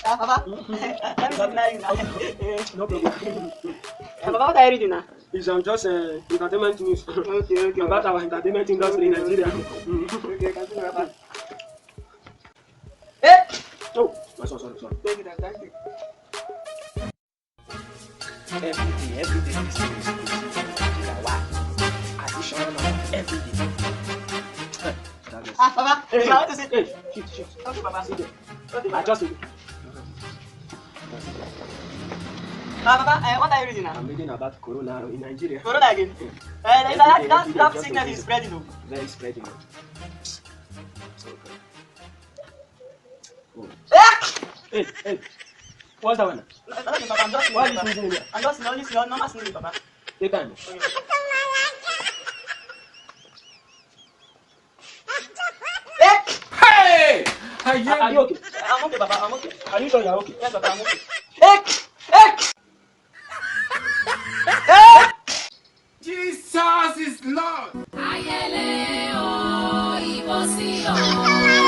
Papa. No problem. Papa, what are you reading now? It's just entertainment news Okay. about our entertainment industry in Nigeria. Okay, continue, Papa. Eh! Oh, sorry. Thank you. Every day, this thing is Nigeria. Why? Additional number every day. Papa, Hey, I want to say. hey, shift. Okay, Papa. Sit there. Okay, I just Papa, what are you reading now? I'm reading about Corona in Nigeria. Corona again? Every day, That just sickness a is day. spreading. Very spreading. Oh. Hey, what's that one? Nothing, Papa. I'm just Why are you sneezing in here? I'm just only normal sneezing, Papa. Take time. Hey! Are you okay? I'm okay, Papa. I'm okay. Are you sure you're okay? Yes, Papa. I'm okay. Jesus is Lord. Ayẹlẹ o, ìbọ̀sí o.